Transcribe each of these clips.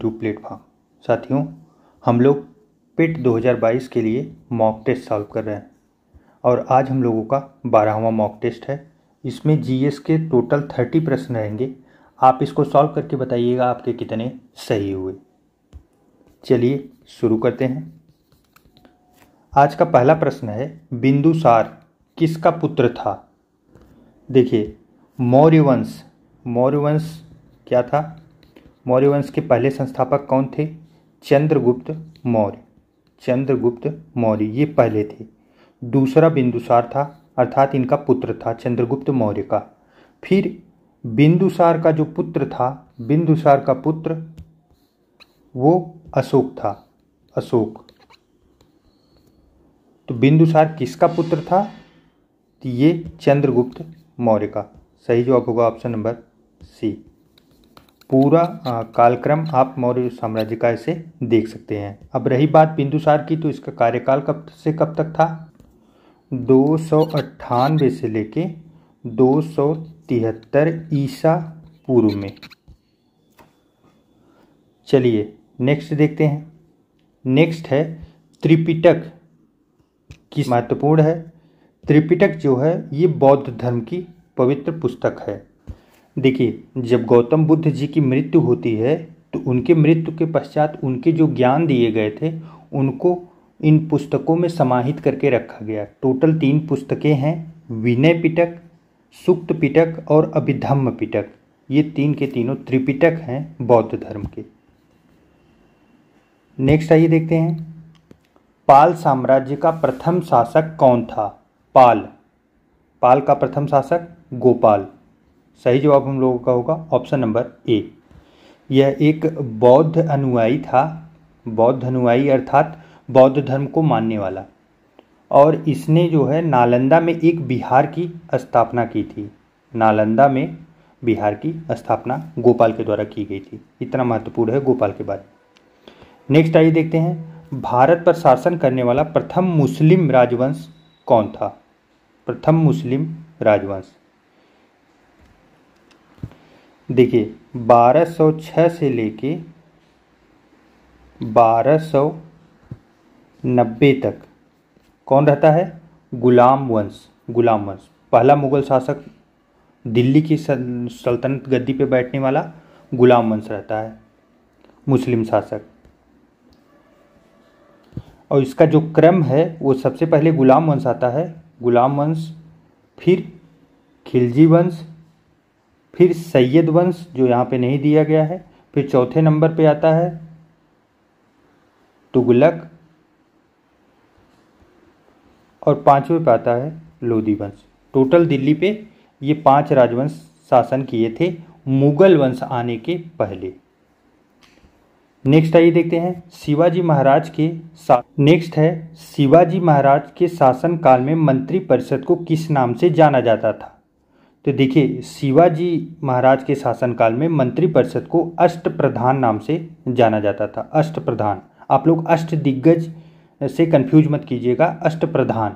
To platform. साथियों, हम लोग पिट 2022 के लिए मॉक टेस्ट सॉल्व कर रहे हैं और आज हम लोगों का 12वां मॉक टेस्ट है। इसमें जीएस के टोटल 30 प्रश्न रहेंगे। आप इसको सॉल्व करके बताइएगा आपके कितने सही हुए। चलिए शुरू करते हैं। आज का पहला प्रश्न है, बिंदुसार किसका पुत्र था? देखिए, मौर्यवंश क्या था? मौर्यवंश के पहले संस्थापक कौन थे? चंद्रगुप्त मौर्य ये पहले थे। दूसरा बिंदुसार था, अर्थात इनका पुत्र था चंद्रगुप्त मौर्य का। फिर बिंदुसार का जो पुत्र था, बिंदुसार का पुत्र वो अशोक था। तो बिंदुसार किसका पुत्र था? तो ये चंद्रगुप्त मौर्य का। सही जवाब होगा ऑप्शन नंबर सी। पूरा कालक्रम आप मौर्य साम्राज्य का ऐसे देख सकते हैं। अब रही बात बिंदुसार की, तो इसका कार्यकाल कब से कब तक था? 298 से लेके 273 ईसा पूर्व में। चलिए नेक्स्ट देखते हैं। नेक्स्ट है त्रिपिटक किस महत्वपूर्ण है? त्रिपिटक जो है ये बौद्ध धर्म की पवित्र पुस्तक है। देखिए, जब गौतम बुद्ध जी की मृत्यु होती है तो उनके मृत्यु के पश्चात उनके जो ज्ञान दिए गए थे उनको इन पुस्तकों में समाहित करके रखा गया। टोटल 3 पुस्तकें हैं, विनय पिटक, सुक्त पिटक और अभिधम्म पिटक। ये 3 के तीनों त्रिपिटक हैं बौद्ध धर्म के। नेक्स्ट आइए देखते हैं, पाल साम्राज्य का प्रथम शासक कौन था? पाल का प्रथम शासक गोपाल। सही जवाब हम लोगों का होगा ऑप्शन नंबर ए। यह एक बौद्ध अनुयायी था, बौद्ध अनुयायी अर्थात बौद्ध धर्म को मानने वाला। और इसने जो है नालंदा में एक बिहार की स्थापना की थी। नालंदा में बिहार की स्थापना गोपाल के द्वारा की गई थी। इतना महत्वपूर्ण है गोपाल के बारे में। नेक्स्ट आइए देखते हैं, भारत पर शासन करने वाला प्रथम मुस्लिम राजवंश कौन था? प्रथम मुस्लिम राजवंश। देखिए, 1206 से लेके 1290 तक कौन रहता है? गुलाम वंश। पहला मुगल शासक, दिल्ली की सल्तनत गद्दी पे बैठने वाला गुलाम वंश रहता है, मुस्लिम शासक। और इसका जो क्रम है वो सबसे पहले गुलाम वंश आता है, गुलाम वंश, फिर खिलजी वंश, फिर सैयद वंश जो यहाँ पे नहीं दिया गया है, फिर चौथे नंबर पे आता है तुगलक और 5वें पे आता है लोधी वंश। टोटल दिल्ली पे ये 5 राजवंश शासन किए थे मुगल वंश आने के पहले। नेक्स्ट आइए देखते हैं, शिवाजी महाराज के शासन काल में मंत्री परिषद को किस नाम से जाना जाता था? तो देखिए, शिवाजी महाराज के शासनकाल में मंत्री परिषद को अष्टप्रधान नाम से जाना जाता था। अष्टप्रधान, आप लोग अष्टदिग्गज से कंफ्यूज मत कीजिएगा, अष्टप्रधान।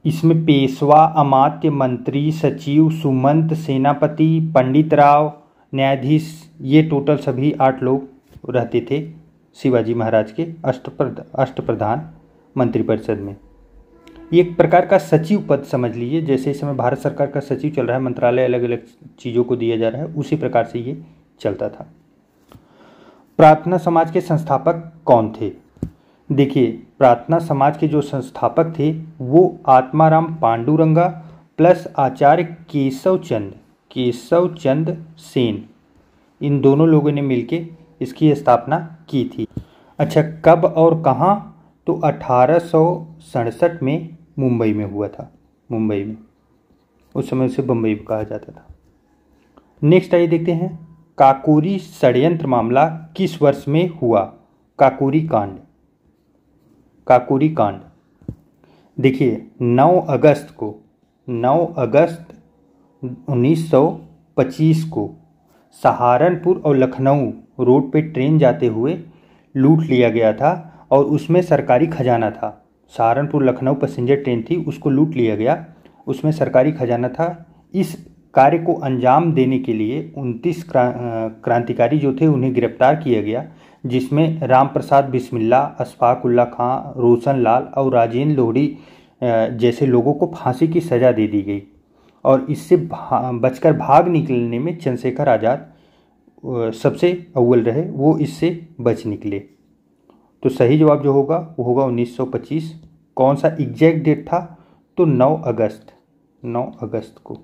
इसमें पेशवा, अमात्य, मंत्री, सचिव, सुमंत, सेनापति, पंडित राव, न्यायाधीश, ये टोटल सभी 8 लोग रहते थे शिवाजी महाराज के अष्टप्रधान मंत्रिपरिषद में। ये एक प्रकार का सचिव पद समझ लीजिए। जैसे इस समय भारत सरकार का सचिव चल रहा है, मंत्रालय अलग अलग चीज़ों को दिया जा रहा है, उसी प्रकार से ये चलता था। प्रार्थना समाज के संस्थापक कौन थे? देखिए, प्रार्थना समाज के जो संस्थापक थे वो आत्माराम पांडुरंगा प्लस आचार्य केशव चंद सेन, इन दोनों लोगों ने मिलके इसकी स्थापना की थी। अच्छा, कब और कहाँ? तो 1867 में मुंबई में हुआ था। मुंबई में, उस समय उसे बम्बई कहा जाता था। नेक्स्ट आइए देखते हैं, काकोरी षड्यंत्र मामला किस वर्ष में हुआ? काकोरी कांड। देखिए, 9 अगस्त 1925 को सहारनपुर और लखनऊ रोड पे ट्रेन जाते हुए लूट लिया गया था और उसमें सरकारी खजाना था। सहारनपुर लखनऊ पैसेंजर ट्रेन थी, उसको लूट लिया गया, उसमें सरकारी खजाना था। इस कार्य को अंजाम देने के लिए 29 क्रांतिकारी जो थे उन्हें गिरफ्तार किया गया, जिसमें राम प्रसाद बिस्मिल्ला, अशफाक उल्ला खां, रोशन लाल और राजेंद्र लोहड़ी जैसे लोगों को फांसी की सज़ा दे दी गई। और इससे बचकर भाग निकलने में चंद्रशेखर आज़ाद सबसे अव्वल रहे, वो इससे बच निकले। तो सही जवाब जो होगा वो होगा 1925। कौन सा एग्जैक्ट डेट था? तो 9 अगस्त को।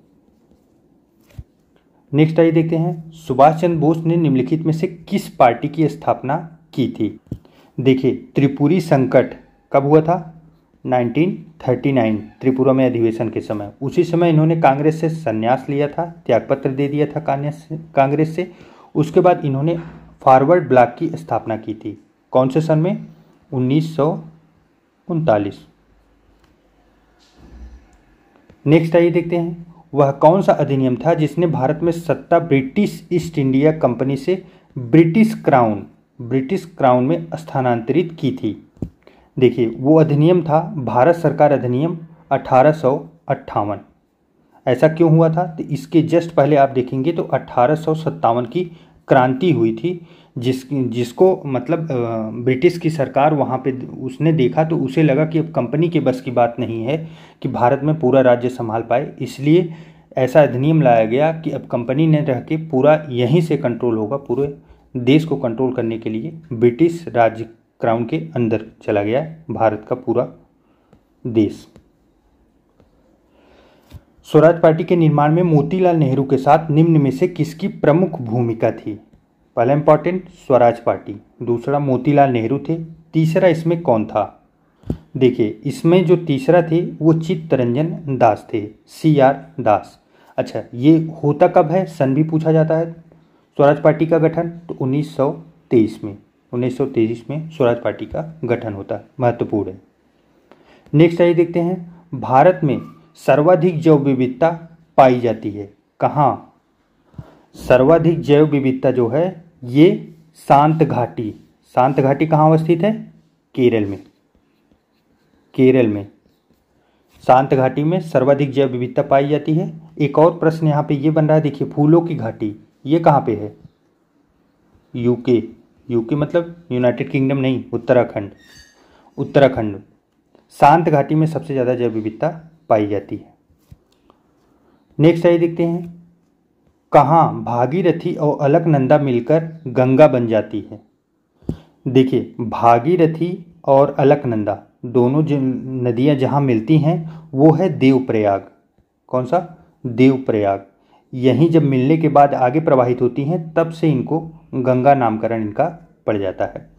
नेक्स्ट आइए देखते हैं, सुभाष चंद्र बोस ने निम्नलिखित में से किस पार्टी की स्थापना की थी? देखिए, त्रिपुरी संकट कब हुआ था? 1939, त्रिपुरा में अधिवेशन के समय। उसी समय इन्होंने कांग्रेस से संन्यास लिया था, त्यागपत्र दे दिया था कांग्रेस से। उसके बाद इन्होंने फॉरवर्ड ब्लॉक की स्थापना की थी। कौन से सन में? 1939। नेक्स्ट आइए देखते हैं, वह कौन सा अधिनियम था जिसने भारत में सत्ता ब्रिटिश ईस्ट इंडिया कंपनी से ब्रिटिश क्राउन में स्थानांतरित की थी? देखिए, वो अधिनियम था भारत सरकार अधिनियम 1858। ऐसा क्यों हुआ था? तो इसके जस्ट पहले आप देखेंगे तो 1857 की क्रांति हुई थी, जिसको मतलब ब्रिटिश की सरकार वहाँ पे उसने देखा तो उसे लगा कि अब कंपनी के बस की बात नहीं है कि भारत में पूरा राज्य संभाल पाए, इसलिए ऐसा अधिनियम लाया गया कि अब कंपनी ने रह के पूरा यहीं से कंट्रोल होगा, पूरे देश को कंट्रोल करने के लिए ब्रिटिश राज्य क्राउन के अंदर चला गया है भारत का पूरा देश। स्वराज पार्टी के निर्माण में मोतीलाल नेहरू के साथ निम्न में से किसकी प्रमुख भूमिका थी? पहला इंपॉर्टेंट, स्वराज पार्टी। दूसरा, मोतीलाल नेहरू थे। तीसरा, इसमें कौन था? देखिए, इसमें जो तीसरा थे वो चित्तरंजन दास थे, CR दास। अच्छा, ये होता कब है? सन भी पूछा जाता है। स्वराज पार्टी का गठन तो 1923 में स्वराज पार्टी का गठन होता है, महत्वपूर्ण है। नेक्स्ट आइए देखते हैं, भारत में सर्वाधिक जैव विविधता पाई जाती है कहाँ? सर्वाधिक जैव विविधता जो है ये शांत घाटी कहाँ अवस्थित है? केरल में शांत घाटी में सर्वाधिक जैव विविधता पाई जाती है। एक और प्रश्न यहाँ पे ये बन रहा है, देखिए, फूलों की घाटी ये कहाँ पे है? यूके मतलब यूनाइटेड किंगडम नहीं, उत्तराखंड। शांत घाटी में सबसे ज़्यादा जैव विविधता पाई जाती है। नेक्स्ट आइए देखते हैं, कहाँ भागीरथी और अलकनंदा मिलकर गंगा बन जाती है? देखिए, भागीरथी और अलकनंदा दोनों नदियाँ जहाँ मिलती हैं वो है देवप्रयाग। कौन सा? देवप्रयाग। यहीं जब मिलने के बाद आगे प्रवाहित होती हैं तब से इनको गंगा नामकरण इनका पड़ जाता है।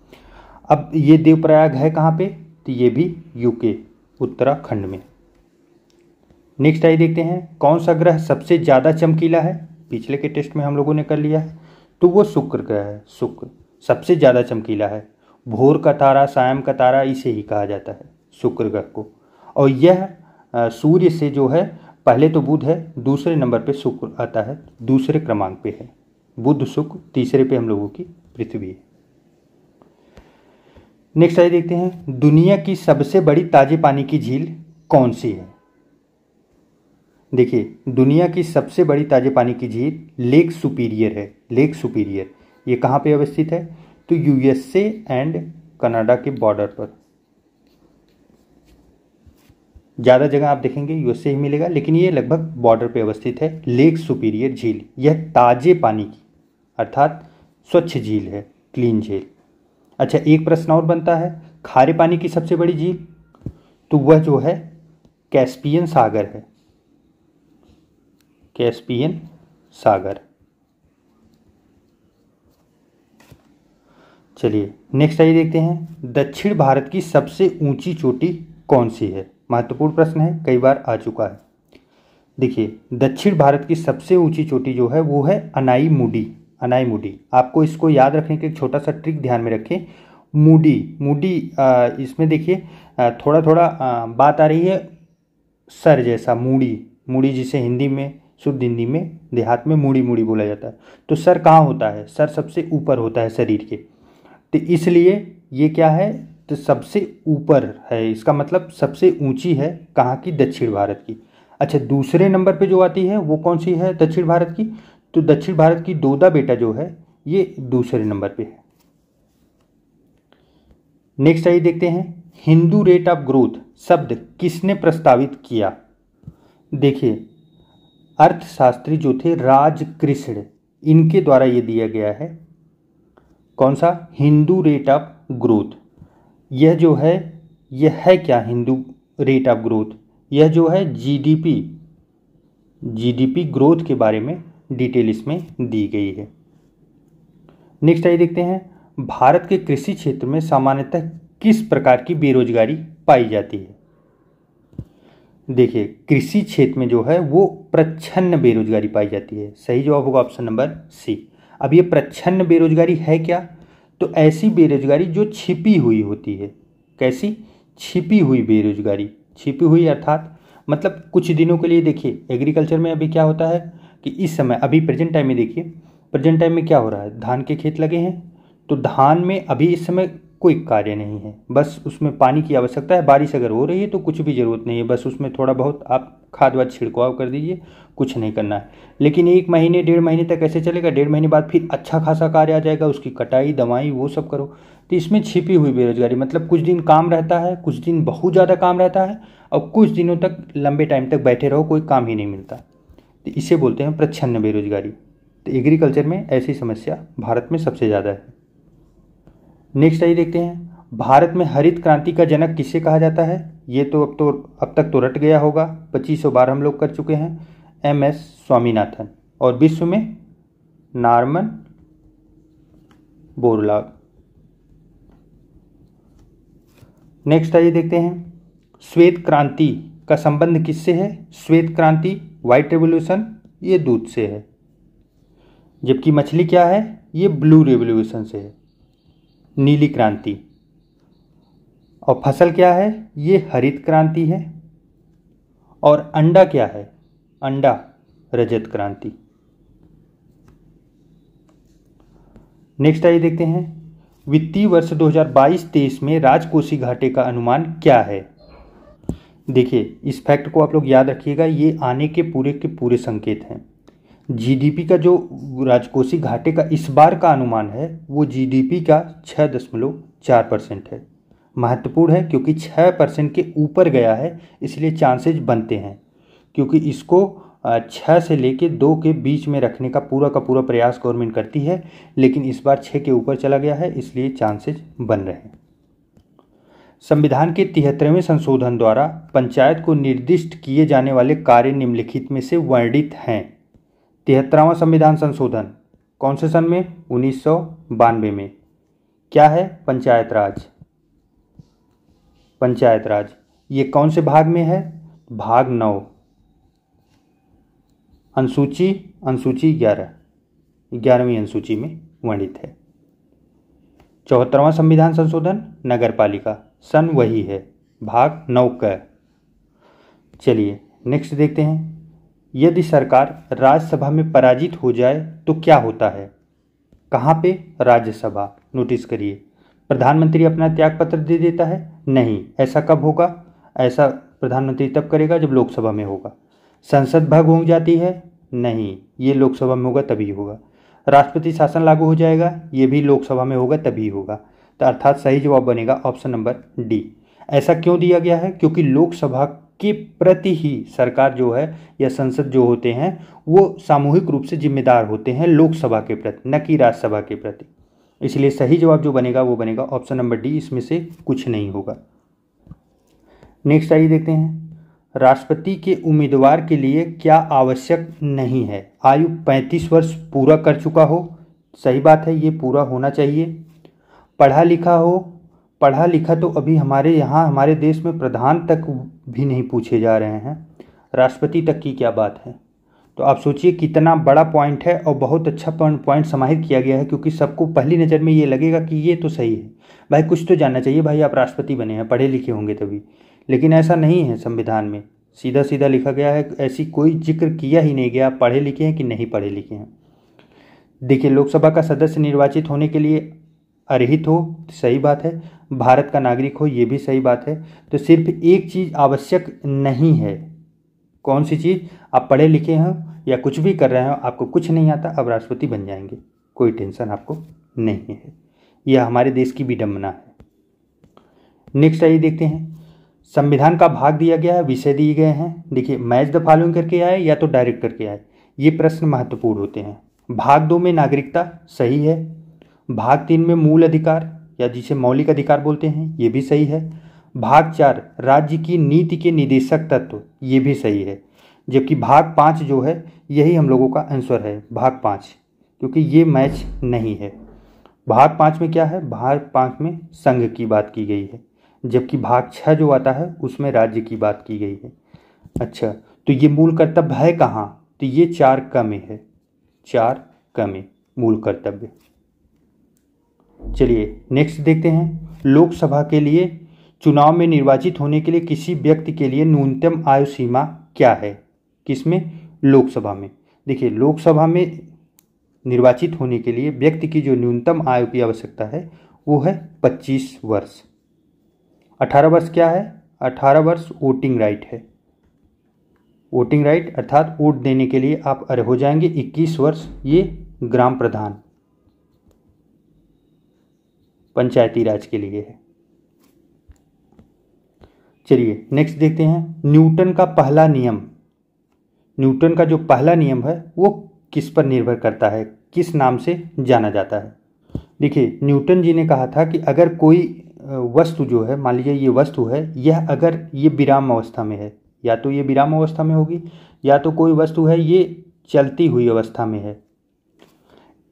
अब ये देवप्रयाग है कहाँ पे? तो ये भी यूके, उत्तराखंड में। नेक्स्ट आइए देखते हैं, कौन सा ग्रह सबसे ज़्यादा चमकीला है? पिछले के टेस्ट में हम लोगों ने कर लिया है, तो वो शुक्र ग्रह है। शुक्र सबसे ज़्यादा चमकीला है। भोर का तारा, सायं का तारा, इसे ही कहा जाता है शुक्र ग्रह को। और यह सूर्य से जो है, पहले तो बुध है, दूसरे नंबर पे शुक्र आता है, दूसरे क्रमांक पे है बुध, शुक्र, तीसरे पे हम लोगों की पृथ्वी है। नेक्स्ट आइए देखते हैं, दुनिया की सबसे बड़ी ताजे पानी की झील कौन सी है? देखिए, दुनिया की सबसे बड़ी ताजे पानी की झील लेक सुपीरियर है। लेक सुपीरियर ये कहाँ पे अवस्थित है? तो USA एंड कनाडा के बॉर्डर पर। ज़्यादा जगह आप देखेंगे USA ही मिलेगा, लेकिन ये लगभग बॉर्डर पे अवस्थित है लेक सुपीरियर झील। यह ताजे पानी की अर्थात स्वच्छ झील है, क्लीन झील। अच्छा, एक प्रश्न और बनता है, खारे पानी की सबसे बड़ी झील? तो वह जो है कैस्पियन सागर है, कैस्पियन सागर। चलिए नेक्स्ट आइए देखते हैं, दक्षिण भारत की सबसे ऊंची चोटी कौन सी है? महत्वपूर्ण प्रश्न है, कई बार आ चुका है। देखिए, दक्षिण भारत की सबसे ऊंची चोटी जो है वो है अनाईमुडी। आपको इसको याद रखने के एक छोटा सा ट्रिक ध्यान में रखें। मूडी इसमें देखिए थोड़ा थोड़ा बात आ रही है सर जैसा, मूडी जिसे हिंदी में, शुद्ध हिंदी में, देहात में मूडी बोला जाता है। तो सर कहाँ होता है? सर सबसे ऊपर होता है शरीर के, तो इसलिए ये क्या है? तो सबसे ऊपर है, इसका मतलब सबसे ऊंची है कहाँ की? दक्षिण भारत की। अच्छा, दूसरे नंबर पे जो आती है वो कौन सी है दक्षिण भारत की? तो दक्षिण भारत की दोदा बेटा जो है ये दूसरे नंबर पे है। नेक्स्ट आइए देखते हैं, हिंदू रेट ऑफ ग्रोथ शब्द किसने प्रस्तावित किया? देखिए, अर्थशास्त्री जो थे राजकृष्ण, इनके द्वारा ये दिया गया है। कौन सा? Hindu rate of growth. यह जो है, यह है क्या हिंदू रेट ऑफ ग्रोथ? यह जो है जीडीपी ग्रोथ के बारे में डिटेल इसमें दी गई है। नेक्स्ट आइए देखते हैं, भारत के कृषि क्षेत्र में सामान्यतः किस प्रकार की बेरोजगारी पाई जाती है? देखिए, कृषि क्षेत्र में जो है वो प्रच्छन्न बेरोजगारी पाई जाती है। सही जवाब होगा ऑप्शन नंबर सी। अब ये प्रच्छन्न बेरोजगारी है क्या? तो ऐसी बेरोजगारी जो छिपी हुई होती है। कैसी? छिपी हुई बेरोजगारी। छिपी हुई अर्थात मतलब कुछ दिनों के लिए। देखिए, एग्रीकल्चर में अभी क्या होता है कि इस समय अभी प्रेजेंट टाइम में देखिए, प्रेजेंट टाइम में क्या हो रहा है, धान के खेत लगे हैं, तो धान में अभी इस समय कोई कार्य नहीं है, बस उसमें पानी की आवश्यकता है। बारिश अगर हो रही है तो कुछ भी ज़रूरत नहीं है, बस उसमें थोड़ा बहुत आप खाद वाद छिड़काव कर दीजिए, कुछ नहीं करना है। लेकिन 1 महीने 1.5 महीने तक ऐसे चलेगा, 1.5 महीने बाद फिर अच्छा खासा कार्य आ जाएगा, उसकी कटाई दवाई वो सब करो। तो इसमें छिपी हुई बेरोजगारी, मतलब कुछ दिन काम रहता है, कुछ दिन बहुत ज़्यादा काम रहता है, और कुछ दिनों तक लंबे टाइम तक बैठे रहो, कोई काम ही नहीं मिलता। तो इसे बोलते हैं प्रच्छन्न बेरोजगारी। तो एग्रीकल्चर में ऐसी समस्या भारत में सबसे ज़्यादा है। नेक्स्ट आइए देखते हैं, भारत में हरित क्रांति का जनक किसे कहा जाता है? ये तो अब तक तो रट गया होगा, 2500 बार हम लोग कर चुके हैं, MS स्वामीनाथन। और विश्व में नॉर्मन बोरलॉग। नेक्स्ट आइए देखते हैं, श्वेत क्रांति का संबंध किससे है? श्वेत क्रांति, व्हाइट रेवोल्यूशन, ये दूध से है, जबकि मछली क्या है? ये ब्लू रेवोल्यूशन से है, नीली क्रांति। और फसल क्या है? ये हरित क्रांति है। और अंडा क्या है? अंडा रजत क्रांति। नेक्स्ट आइए देखते हैं, वित्तीय वर्ष 2022-23 में राजकोषीय घाटे का अनुमान क्या है? देखिए, इस फैक्ट को आप लोग याद रखिएगा, ये आने के पूरे संकेत हैं। जीडीपी का जो राजकोषीय घाटे का इस बार का अनुमान है वो जीडीपी का 6.4% है। महत्वपूर्ण है क्योंकि 6% के ऊपर गया है, इसलिए चांसेज बनते हैं, क्योंकि इसको 6 से लेके 2 के बीच में रखने का पूरा प्रयास गवर्नमेंट करती है, लेकिन इस बार 6 के ऊपर चला गया है, इसलिए चांसेज बन रहे हैं। संविधान के 73वें संशोधन द्वारा पंचायत को निर्दिष्ट किए जाने वाले कार्य निम्नलिखित में से वर्णित हैं। 73वां संविधान संशोधन कौन से सन में? 1992 में। क्या है? पंचायत राज। पंचायत राज ये कौन से भाग में है? भाग 9, अनुसूची 11वीं अनुसूची में वर्णित है। 74वां संविधान संशोधन नगरपालिका, सन वही है, भाग 9 का। चलिए नेक्स्ट देखते हैं, यदि सरकार राज्यसभा में पराजित हो जाए तो क्या होता है? कहाँ पे? राज्यसभा। नोटिस करिए, प्रधानमंत्री अपना त्यागपत्र दे देता है? नहीं। ऐसा कब होगा? ऐसा प्रधानमंत्री तब करेगा जब लोकसभा में होगा। संसद भंग हो जाती है? नहीं, ये लोकसभा में होगा तभी होगा। राष्ट्रपति शासन लागू हो जाएगा? ये भी लोकसभा में होगा तभी होगा। तो अर्थात सही जवाब बनेगा ऑप्शन नंबर डी। ऐसा क्यों दिया गया है? क्योंकि लोकसभा के प्रति ही सरकार जो है या संसद जो होते हैं वो सामूहिक रूप से जिम्मेदार होते हैं लोकसभा के प्रति, न कि राज्यसभा के प्रति। इसलिए सही जवाब जो बनेगा वो बनेगा ऑप्शन नंबर डी, इसमें से कुछ नहीं होगा। नेक्स्ट आइए देखते हैं, राष्ट्रपति के उम्मीदवार के लिए क्या आवश्यक नहीं है? आयु 35 वर्ष पूरा कर चुका हो, सही बात है, ये पूरा होना चाहिए। पढ़ा लिखा हो, पढ़ा लिखा तो अभी हमारे यहाँ हमारे देश में प्रधान तक भी नहीं पूछे जा रहे हैं, राष्ट्रपति तक की क्या बात है। तो आप सोचिए कितना बड़ा पॉइंट है और बहुत अच्छा पॉइंट समाहित किया गया है, क्योंकि सबको पहली नज़र में ये लगेगा कि ये तो सही है, भाई कुछ तो जानना चाहिए, भाई आप राष्ट्रपति बने हैं, पढ़े लिखे होंगे तभी। लेकिन ऐसा नहीं है, संविधान में सीधा सीधा लिखा गया है, ऐसी कोई जिक्र किया ही नहीं गया पढ़े लिखे हैं कि नहीं पढ़े लिखे हैं। देखिए, लोकसभा का सदस्य निर्वाचित होने के लिए अर्हित हो, सही बात है, भारत का नागरिक हो, ये भी सही बात है। तो सिर्फ एक चीज़ आवश्यक नहीं है, कौन सी चीज़, आप पढ़े लिखे हो या कुछ भी कर रहे हो, आपको कुछ नहीं आता, अब राष्ट्रपति बन जाएंगे, कोई टेंशन आपको नहीं है। यह हमारे देश की विडंबना है। नेक्स्ट आइए देखते हैं, संविधान का भाग दिया गया है, विषय दिए गए हैं। देखिए, मैच द फॉलोइंग करके आए या तो डायरेक्ट करके आए, ये प्रश्न महत्वपूर्ण होते हैं। भाग 2 में नागरिकता सही है। भाग 3 में मूल अधिकार या जिसे मौलिक अधिकार बोलते हैं, ये भी सही है। भाग 4 राज्य की नीति के निदेशक तत्व, ये भी सही है। जबकि भाग 5 जो है यही हम लोगों का आंसर है, भाग 5, क्योंकि ये मैच नहीं है। भाग 5 में क्या है, भाग 5 में संघ की बात की गई है, जबकि भाग 6 जो आता है उसमें राज्य की बात की गई है। अच्छा, तो ये मूल कर्तव्य है कहाँ, तो ये 4 क में है, 4 क में मूल कर्तव्य। चलिए नेक्स्ट देखते हैं, लोकसभा के लिए चुनाव में निर्वाचित होने के लिए किसी व्यक्ति के लिए न्यूनतम आयु सीमा क्या है? किसमें? लोकसभा में। देखिए, लोकसभा में निर्वाचित होने के लिए व्यक्ति की जो न्यूनतम आयु की आवश्यकता है वो है 25 वर्ष। 18 वर्ष क्या है? 18 वर्ष वोटिंग राइट है। वोटिंग राइट अर्थात वोट देने के लिए आप अर्ह हो जाएंगे। 21 वर्ष ये ग्राम प्रधान पंचायती राज के लिए है। चलिए नेक्स्ट देखते हैं, न्यूटन का पहला नियम। न्यूटन का जो पहला नियम है वो किस पर निर्भर करता है, किस नाम से जाना जाता है? देखिए, न्यूटन जी ने कहा था कि अगर कोई वस्तु जो है, मान लीजिए ये वस्तु है, यह अगर ये विराम अवस्था में है, या तो ये विराम अवस्था में होगी या तो कोई वस्तु है ये चलती हुई अवस्था में है,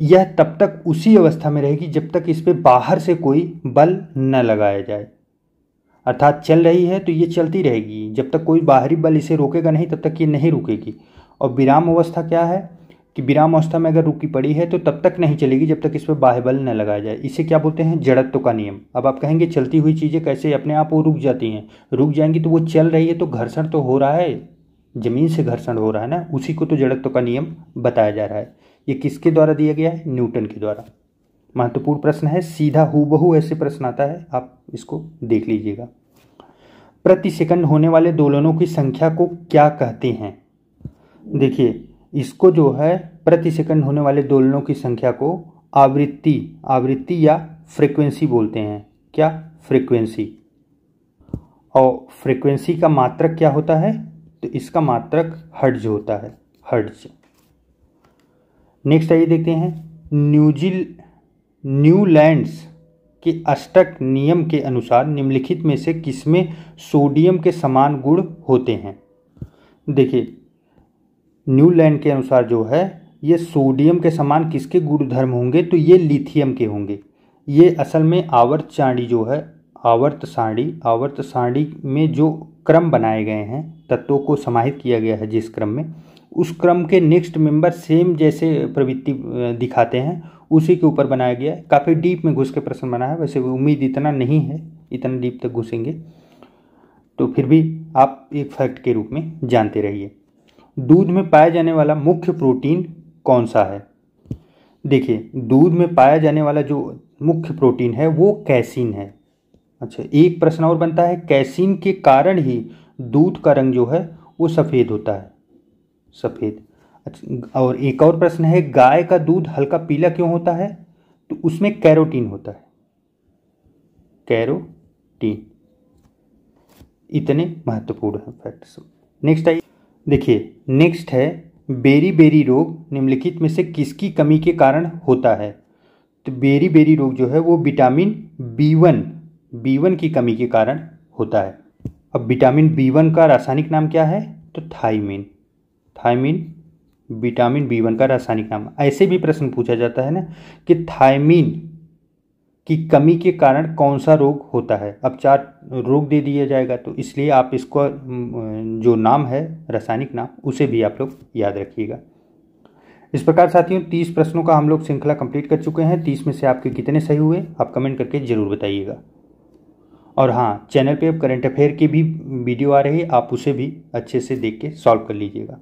यह तब तक उसी अवस्था में रहेगी जब तक इस पे बाहर से कोई बल न लगाया जाए। अर्थात चल रही है तो ये चलती रहेगी, जब तक कोई बाहरी बल इसे रोकेगा नहीं तब तक ये नहीं रुकेगी। और विराम अवस्था क्या है कि विराम अवस्था में अगर रुकी पड़ी है तो तब तक नहीं चलेगी जब तक इस पर बाह्य बल न लगाया जाए। इसे क्या बोलते हैं? जड़त्व का नियम। अब आप कहेंगे चलती हुई चीज़ें कैसे अपने आप वो रुक जाती हैं? रुक जाएंगी तो वो चल रही है तो घर्षण तो हो रहा है, जमीन से घर्षण हो रहा है ना, उसी को तो जड़त्व का नियम बताया जा रहा है। ये किसके द्वारा दिया गया है? न्यूटन के द्वारा। महत्वपूर्ण प्रश्न है, सीधा हूबहू ऐसे प्रश्न आता है, आप इसको देख लीजिएगा। प्रति सेकंड होने वाले दोलनों की संख्या को क्या कहते हैं? देखिए, इसको जो है प्रति सेकंड होने वाले दोलनों की संख्या को आवृत्ति या फ्रीक्वेंसी बोलते हैं। क्या? फ्रीक्वेंसी। और फ्रीक्वेंसी का मात्रक क्या होता है? तो इसका मात्रक हर्ट्ज होता है, हर्ट्ज। नेक्स्ट आइए देखते हैं, न्यूलैंड्स के अष्टक नियम के अनुसार निम्नलिखित में से किसमें सोडियम के समान गुण होते हैं? देखिए, न्यूलैंड के अनुसार जो है ये सोडियम के समान किसके गुणधर्म होंगे? तो ये लिथियम के होंगे। ये असल में आवर्त सारणी जो है, आवर्त सारणी में जो क्रम बनाए गए हैं, तत्वों को समाहित किया गया है जिस क्रम में, उस क्रम के नेक्स्ट मेंबर सेम जैसे प्रवृत्ति दिखाते हैं, उसी के ऊपर बनाया गया है। काफ़ी डीप में घुस के प्रश्न बना है, वैसे उम्मीद इतना नहीं है, इतना डीप तक घुसेंगे तो फिर भी आप एक फैक्ट के रूप में जानते रहिए। दूध में पाया जाने वाला मुख्य प्रोटीन कौन सा है? देखिए, दूध में पाया जाने वाला जो मुख्य प्रोटीन है वो कैसीन है। अच्छा, एक प्रश्न और बनता है, कैसीन के कारण ही दूध का रंग जो है वो सफ़ेद होता है, सफ़ेद। अच्छा, और एक और प्रश्न है, गाय का दूध हल्का पीला क्यों होता है? तो उसमें कैरोटीन होता है, कैरोटीन। इतने महत्वपूर्ण हैं फैक्ट्स। नेक्स्ट आइए देखिए, नेक्स्ट है, बेरी रोग निम्नलिखित में से किसकी कमी के कारण होता है? तो बेरी रोग जो है वो विटामिन B1 की कमी के कारण होता है। अब विटामिन B1 का रासायनिक नाम क्या है? तो थायमीन विटामिन B1 का रासायनिक नाम। ऐसे भी प्रश्न पूछा जाता है ना कि थायमीन की कमी के कारण कौन सा रोग होता है। अब 4 रोग दे दिया जाएगा, तो इसलिए आप इसको जो नाम है रासायनिक नाम, उसे भी आप लोग याद रखिएगा। इस प्रकार साथियों 30 प्रश्नों का हम लोग श्रृंखला कंप्लीट कर चुके हैं। 30 में से आपके कितने सही हुए आप कमेंट करके ज़रूर बताइएगा। और हाँ, चैनल पे अब करंट अफेयर की भी वीडियो आ रही है, आप उसे भी अच्छे से देख के सॉल्व कर लीजिएगा।